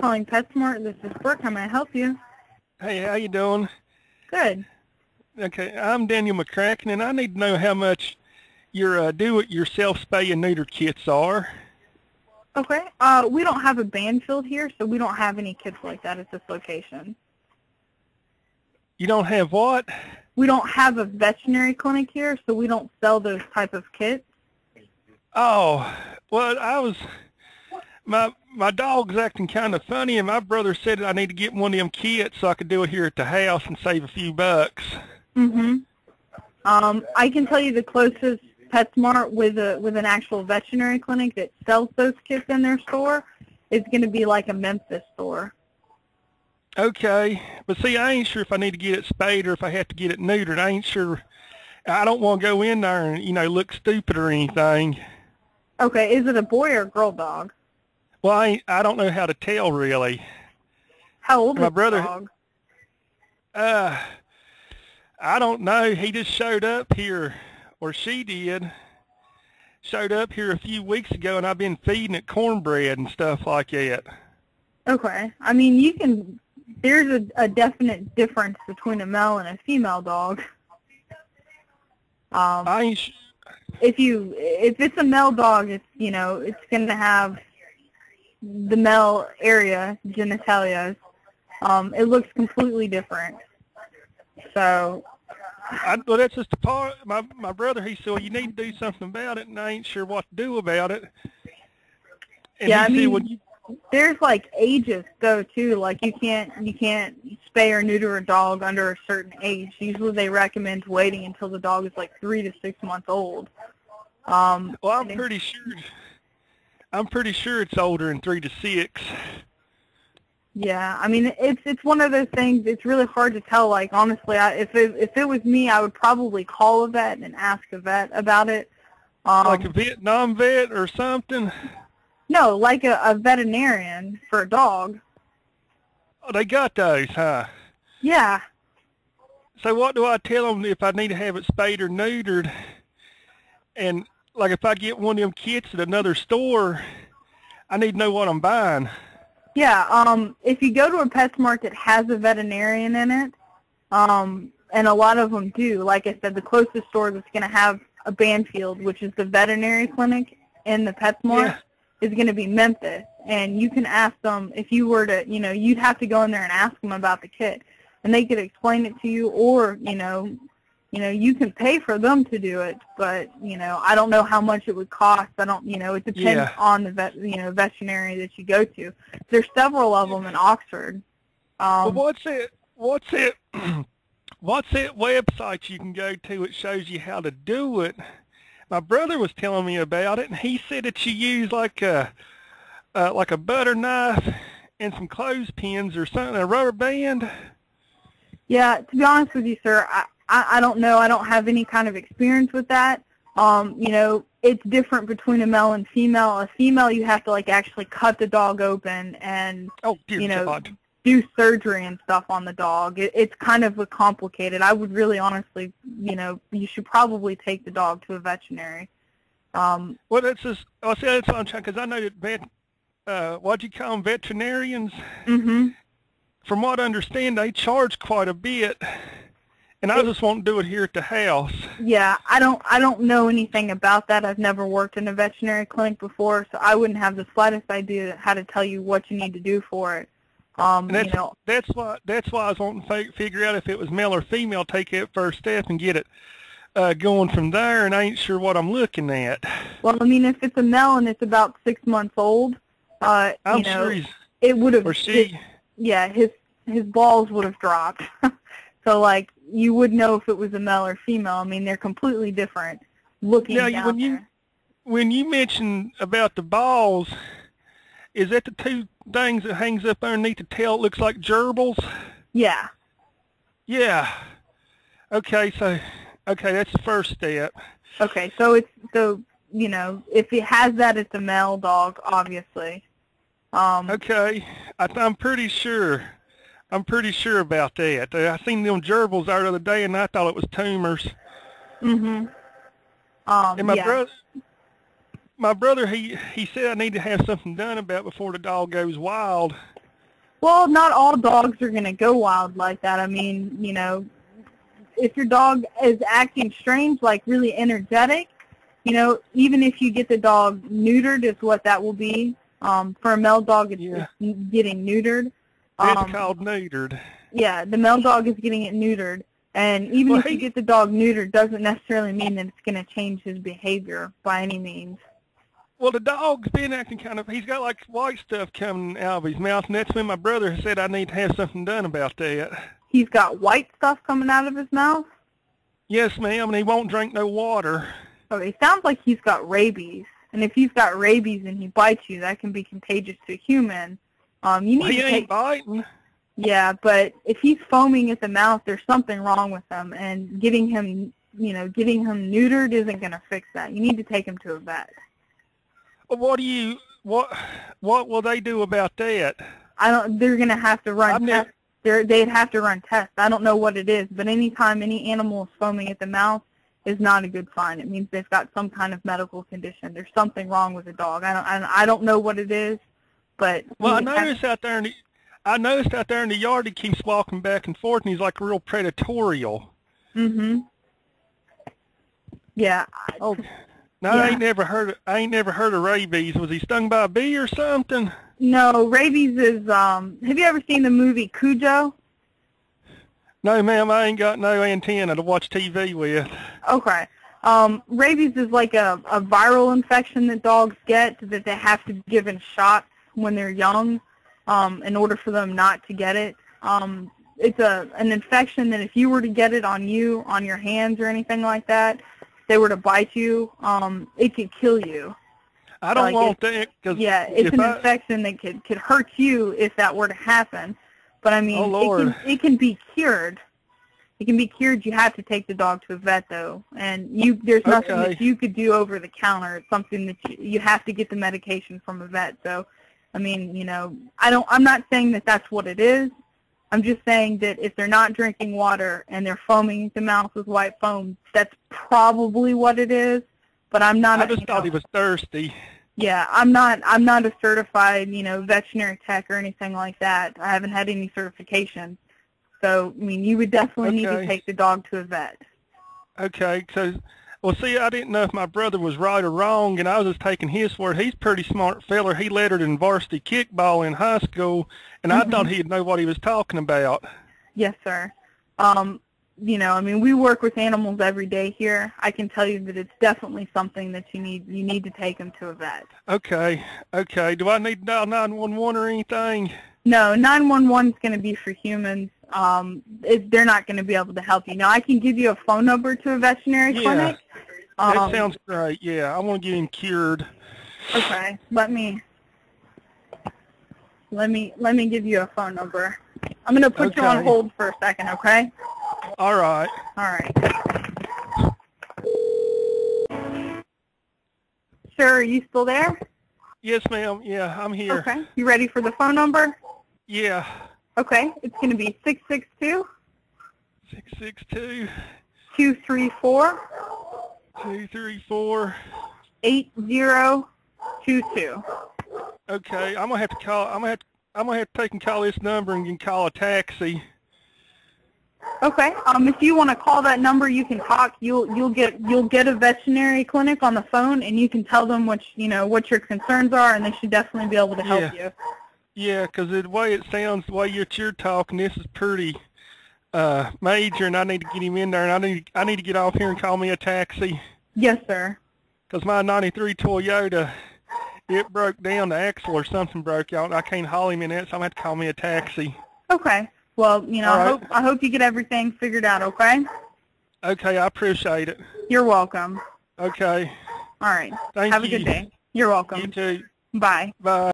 calling PetSmart. This is Brooke. How may I help you? Hey, how you doing? Good. Okay, I'm Daniel McCrackin, and I need to know how much your do-it-yourself spay and neuter kits are. Okay. We don't have a Banfield here, so we don't have any kits like that at this location. You don't have what? We don't have a veterinary clinic here, so we don't sell those type of kits. Oh, well, my dog's acting kind of funny, and my brother said I need to get one of them kits so I could do it here at the house and save a few bucks. Mm-hmm. I can tell you the closest PetSmart with an actual veterinary clinic that sells those kits in their store is going to be like a Memphis store. Okay, but see, I ain't sure if I need to get it spayed or if I have to get it neutered. I ain't sure. I don't want to go in there and, look stupid or anything. Okay, is it a boy or a girl dog? Well, I don't know how to tell really. How old My is brother, the dog? I don't know. He just showed up here, or she did. Showed up here a few weeks ago, and I've been feeding it cornbread and stuff like that. Okay. I mean, there's a definite difference between a male and a female dog. If it's a male dog, it's going to have the male area, genitalia. It looks completely different. So. Well, that's just a part. My brother, he said, well, you need to do something about it, and I ain't sure what to do about it. And yeah, there's like ages though too. Like you can't spay or neuter a dog under a certain age. Usually they recommend waiting until the dog is like 3 to 6 months old. Well, I'm pretty sure it's older than 3 to 6. Yeah, I mean it's one of those things. It's really hard to tell. Like honestly, if it was me, I would probably call a vet and ask a vet about it. Like a Vietnam vet or something. No, like a veterinarian for a dog. Oh, they got those, huh? Yeah. So what do I tell them if I need to have it spayed or neutered? And like if I get one of them kits at another store, I need to know what I'm buying. Yeah, if you go to a PetSmart that has a veterinarian in it, and a lot of them do, like I said, the closest store that's going to have a Banfield, which is the veterinary clinic in the PetSmart, is going to be Memphis. And you can ask them, if you were to, you'd have to go in there and ask them about the kit, and they could explain it to you, or, you can pay for them to do it, but, I don't know how much it would cost. I don't, it depends on the veterinary that you go to. There's several of them in Oxford. Well, what's that website you can go to that shows you how to do it? My brother was telling me about it, and he said that you use like a butter knife and some clothespins or something, a rubber band. Yeah, to be honest with you, sir, I don't know. I don't have any kind of experience with that. It's different between a male and female. A female, you have to like actually cut the dog open and do surgery and stuff on the dog. It's kind of complicated. I would really honestly, you should probably take the dog to a veterinary. Well, that's just. I'll say that's what I'm trying, because I know that what'd you call them, veterinarians? Mm-hmm. From what I understand, they charge quite a bit. And I just want to do it here at the house. Yeah, I don't know anything about that. I've never worked in a veterinary clinic before, so I wouldn't have the slightest idea how to tell you what you need to do for it. And that's why I was wanting to figure out if it was male or female. Take that first step and get it going from there. And I ain't sure what I'm looking at. Well, I mean, if it's a male and it's about 6 months old, I'm sure it would have. Or she. His balls would have dropped. So, like, you would know if it was a male or female. I mean, they're completely different looking down there. When you mentioned about the balls, is that the two things that hangs up underneath the tail? It looks like gerbils? Yeah. Yeah. Okay, that's the first step. Okay, so if it has that, it's a male dog, obviously. Okay, I'm pretty sure. I'm pretty sure about that. I seen them gerbils out the other day, and I thought it was tumors. Mm-hmm. And my brother, he said I need to have something done about it before the dog goes wild. Well, not all dogs are going to go wild like that. I mean, you know, if your dog is acting strange, like really energetic, you know, even if you get the dog neutered is what that will be. For a male dog, it's getting neutered. It's called neutered. Yeah, the male dog is getting it neutered. And even if you get the dog neutered, doesn't necessarily mean that it's going to change his behavior by any means. Well, the dog's been acting kind of, he's got like white stuff coming out of his mouth, and that's when my brother said I need to have something done about that. He's got white stuff coming out of his mouth? Yes, ma'am, and he won't drink no water. Okay, it sounds like he's got rabies. And if he's got rabies and he bites you, that can be contagious to a human. You need he ain't biting. Yeah, but if he's foaming at the mouth, there's something wrong with him, and getting him, you know, getting him neutered isn't going to fix that. You need to take him to a vet. What will they do about that? They're going to have to run tests. They'd have to run tests. I don't know what it is, but anytime any animal is foaming at the mouth is not a good sign. It means they've got some kind of medical condition. There's something wrong with the dog. I don't know what it is, but well, I noticed out there in the yard he keeps walking back and forth, and he's like real predatorial. Mm-hmm. Yeah. Oh. No, yeah. I ain't never heard of rabies. Was he stung by a bee or something? No, rabies is have you ever seen the movie Cujo? No, ma'am, I ain't got no antenna to watch TV with. Okay. Rabies is like a viral infection that dogs get that they have to be given shots when they're young in order for them not to get it. It's an infection that if you were to get it on your hands or anything like that, they were to bite you, it could kill you. I don't want that. Cause yeah, it's an infection that could hurt you if that were to happen. But I mean, it can be cured. It can be cured. You have to take the dog to a vet, though, and there's nothing that you could do over the counter. It's something that you have to get the medication from a vet. So, I mean, you know, I'm not saying that that's what it is. I'm just saying that if they're not drinking water and they're foaming at the mouth with white foam, that's probably what it is. But I'm not. I just thought he was thirsty. Yeah, I'm not a certified, you know, veterinary tech or anything like that. I haven't had any certification. So, I mean, you would definitely need to take the dog to a vet. Okay, so, well, see, I didn't know if my brother was right or wrong, and I was just taking his word. He's a pretty smart feller. He lettered in varsity kickball in high school, and I thought he'd know what he was talking about. Yes, sir. You know, I mean, we work with animals every day here. I can tell you that it's definitely something that you need to take them to a vet. Okay. Do I need to dial 911 or anything? No, 911 is going to be for humans. They're not going to be able to help you. Now, I can give you a phone number to a veterinary clinic. That sounds great. Yeah, I want to get him cured. Okay, let me give you a phone number. I'm going to put you on hold for a second, okay? All right. All right. Sir, are you still there? Yes, ma'am. Yeah, I'm here. Okay. You ready for the phone number? Yeah. Okay. It's going to be 662 662 234 234 8022. Okay, I'm gonna have to call. I'm gonna have to take and call this number and can call a taxi. Okay. If you want to call that number, you can talk. You'll get a veterinary clinic on the phone, and you can tell them what your concerns are, and they should definitely be able to help you. Yeah, because the way it sounds, the way you're talking, this is pretty major, and I need to get him in there, and I need to get off here and call me a taxi. Yes, sir. Because my '93 Toyota, it broke down. The axle or something broke out. I can't haul him in it, so I'm going to have to call me a taxi. Okay. Well, I hope you get everything figured out, okay? Okay, I appreciate it. You're welcome. Okay. All right. Thank you. Have a good day. You're welcome. You too. Bye. Bye.